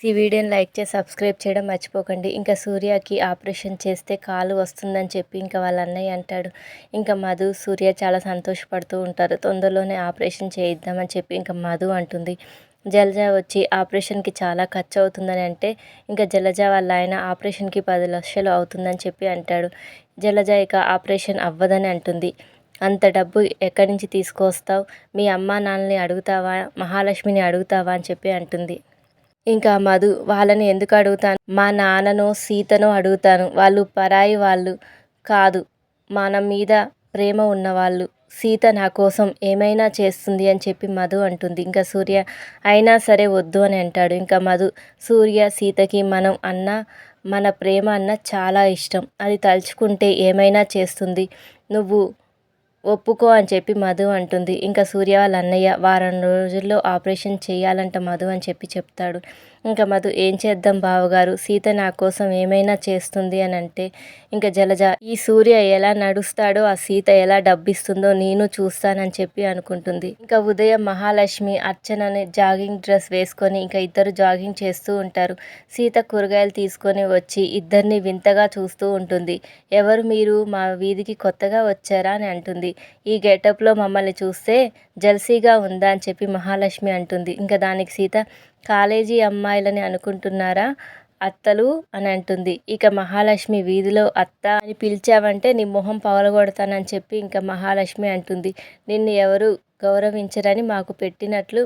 ఈ వీడియోని లైక్ చేసి సబ్స్క్రైబ్ చేయడం మర్చిపోకండి. ఇంకా సూర్యకి ఆపరేషన్ చేస్తే కాలు వస్తుందని చెప్పి ఇంకా వాళ్ళ అన్నయ్య అంటాడు. ఇంకా మధు, సూర్య చాలా సంతోషపడుతూ ఉంటారు. తొందరలోనే ఆపరేషన్ చేయిద్దామని చెప్పి ఇంకా మధు అంటుంది. జలజ వచ్చి ఆపరేషన్కి చాలా ఖర్చు అవుతుందని అంటే ఇంకా జలజ వాళ్ళ ఆయన ఆపరేషన్కి 10 లక్షలు అవుతుందని చెప్పి అంటాడు. జలజ ఇక ఆపరేషన్ అవ్వదని అంటుంది. అంత డబ్బు ఎక్కడి నుంచి తీసుకొస్తావు? మీ అమ్మా నాన్నని అడుగుతావా, మహాలక్ష్మిని అడుగుతావా అని చెప్పి అంటుంది. ఇంకా మధు, వాళ్ళని ఎందుకు అడుగుతాను, మా నాన్ననో సీతనో అడుగుతాను. వాళ్ళు పరాయి వాళ్ళు కాదు, మన మీద ప్రేమ ఉన్నవాళ్ళు. సీత నా కోసం ఏమైనా చేస్తుంది అని చెప్పి మధు అంటుంది. ఇంకా సూర్య అయినా సరే వద్దు అని అంటాడు. ఇంకా మధు, సూర్య సీతకి మనం అన్న, మన ప్రేమ అన్న చాలా ఇష్టం. అది తలుచుకుంటే ఏమైనా చేస్తుంది. నువ్వు ఒప్పుకో అని చెప్పి మధు అంటుంది. ఇంకా సూర్య వాళ్ళ అన్నయ్య వారం రోజుల్లో ఆపరేషన్ చేయాలంట మధు అని చెప్పి చెప్తాడు. ఇంకా మధు, ఏం చేద్దాం బావగారు, సీత నా కోసం ఏమైనా చేస్తుంది అని అంటే ఇంకా జలజ, ఈ సూర్య ఎలా నడుస్తాడో ఆ సీత ఎలా డబ్బిస్తుందో నేను చూస్తానని చెప్పి అనుకుంటుంది. ఇంకా ఉదయం మహాలక్ష్మి అర్చనని జాగింగ్ డ్రెస్ వేసుకొని ఇంకా ఇద్దరు జాగింగ్ చేస్తూ ఉంటారు. సీత కూరగాయలు తీసుకొని వచ్చి ఇద్దరిని వింతగా చూస్తూ ఉంటుంది. ఎవరు మీరు, మా వీధికి కొత్తగా వచ్చారా అని అంటుంది. ఈ గెటప్లో మమ్మల్ని చూస్తే జల్సీగా ఉందా అని చెప్పి మహాలక్ష్మి అంటుంది. ఇంకా దానికి సీత, కాలేజీ అమ్మాయిలని అనుకుంటున్నారా అత్తలు అని అంటుంది. ఇక మహాలక్ష్మి, వీధిలో అత్త అని పిలిచావంటే నీ మొహం పగలగొడతానని చెప్పి ఇంకా మహాలక్ష్మి అంటుంది. నిన్ను ఎవరు గౌరవించరని మాకు పెట్టినట్లు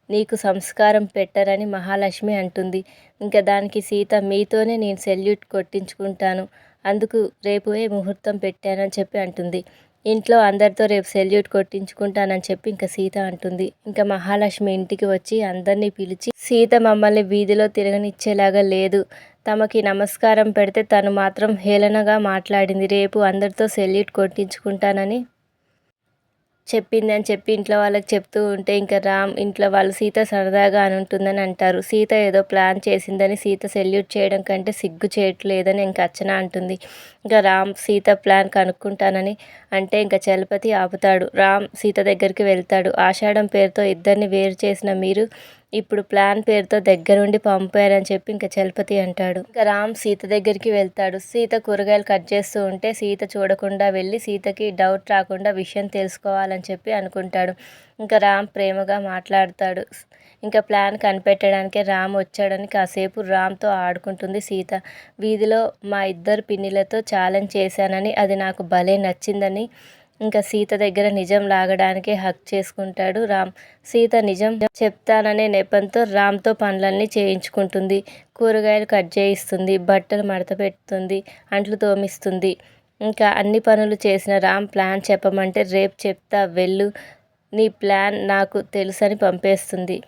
నీకు సంస్కారం పెట్టరని మహాలక్ష్మి అంటుంది. ఇంకా దానికి సీత, మీతోనే నేను సెల్యూట్ కొట్టించుకుంటాను, అందుకు రేపే ముహూర్తం పెట్టానని చెప్పి అంటుంది. ఇంట్లో అందరితో రేపు సెల్యూట్ కొట్టించుకుంటానని చెప్పి ఇంకా సీత అంటుంది. ఇంకా మహాలక్ష్మి ఇంటికి వచ్చి అందరినీ పిలిచి, సీత మమ్మల్ని వీధిలో తిరగనిచ్చేలాగా లేదు, తమకి నమస్కారం పెడితే తను మాత్రం హేళనగా మాట్లాడింది, రేపు అందరితో సెల్యూట్ కొట్టించుకుంటానని చెప్పింది అని చెప్పి ఇంట్లో వాళ్ళకి చెప్తూ ఉంటే ఇంకా రామ్ ఇంట్లో వాళ్ళు సీత సరదాగా అని ఉంటుందని అంటారు. సీత ఏదో ప్లాన్ చేసిందని సీత సెల్యూట్ చేయడం కంటే సిగ్గు చేయట్లేదని ఇంకా అర్చన అంటుంది. ఇంకా రామ్ సీత ప్లాన్ కనుక్కుంటానని అంటే ఇంకా చలపతి ఆపుతాడు. రామ్ సీత దగ్గరికి వెళ్తాడు. ఆషాఢం పేరుతో ఇద్దరిని వేరు చేసిన మీరు ఇప్పుడు ప్లాన్ పేరుతో దగ్గరుండి పంపారని చెప్పి ఇంకా చలపతి అంటాడు. ఇంకా రామ్ సీత దగ్గరికి వెళ్తాడు. సీత కూరగాయలు కట్ చేస్తూ ఉంటే సీత చూడకుండా వెళ్ళి సీతకి డౌట్ రాకుండా విషయం తెలుసుకోవాలని చెప్పి అనుకుంటాడు. ఇంకా రామ్ ప్రేమగా మాట్లాడతాడు. ఇంకా ప్లాన్ కనిపెట్టడానికే రామ్ వచ్చాడని కాసేపు రామ్తో ఆడుకుంటుంది సీత. వీధిలో మా ఇద్దరు పిన్నిలతో ఛాలెంజ్ చేశానని, అది నాకు భలే నచ్చిందని ఇంకా సీత దగ్గర నిజం లాగడానికే హక్ చేసుకుంటాడు రామ్. సీత నిజం చెప్తాననే నెపంతో రామ్తో పనులన్నీ చేయించుకుంటుంది. కూరగాయలు కట్ చేయిస్తుంది, బట్టలు మడత పెడుతుంది, అంట్లు తోమిస్తుంది. ఇంకా అన్ని పనులు చేసిన రామ్ ప్లాన్ చెప్పమంటే రేపు చెప్తా వెళ్ళు, నీ ప్లాన్ నాకు తెలుసని పంపేస్తుంది.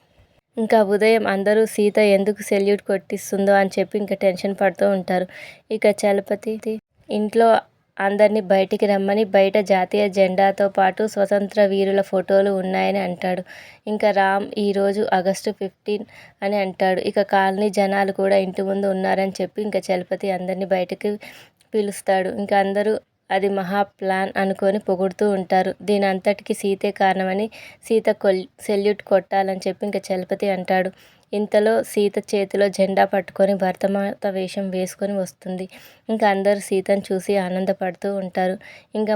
ఇంకా ఉదయం అందరూ సీత ఎందుకు సెల్యూట్ కొట్టిస్తుందో అని చెప్పి ఇంకా టెన్షన్ పడుతూ ఉంటారు. ఇక చలపతి ఇంట్లో అందరినీ బయటికి రమ్మని బయట జాతీయ జెండాతో పాటు స్వతంత్ర వీరుల ఫోటోలు ఉన్నాయని అంటాడు. ఇంకా రామ్ ఈరోజు ఆగస్టు 15 అని అంటాడు. ఇక కాలనీ జనాలు కూడా ఇంటి ముందు ఉన్నారని చెప్పి ఇంకా చలపతి అందరినీ బయటకు పిలుస్తాడు. ఇంకా అందరూ అది మహా ప్లాన్ అనుకొని పొగుడుతూ ఉంటారు. దీని అంతటికి సీతే కారణమని, సీత సెల్యూట్ కొట్టాలని చెప్పి ఇంకా చలపతి అంటాడు. ఇంతలో సీత చేతిలో జెండా పట్టుకొని భరతమాత వేషం వేసుకొని వస్తుంది. ఇంకా అందరూ సీతను చూసి ఆనందపడుతూ ఉంటారు. ఇంకా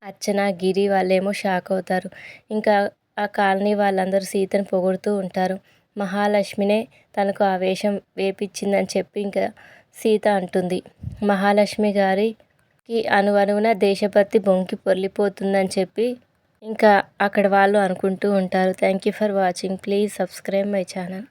అర్చన, గిరి వాళ్ళేమో షాక్ అవుతారు. ఇంకా ఆ కాలనీ వాళ్ళందరూ సీతను పొగుడుతూ ఉంటారు. మహాలక్ష్మినే తనకు ఆ వేషం వేపించిందని చెప్పి ఇంకా సీత అంటుంది. మహాలక్ష్మి గారికి అణువణువున దేశభక్తి బొంకి పొర్లిపోతుందని చెప్పి ఇంకా అక్కడ వాళ్ళు అనుకుంటూ ఉంటారు. Thank you for watching. Please subscribe my channel.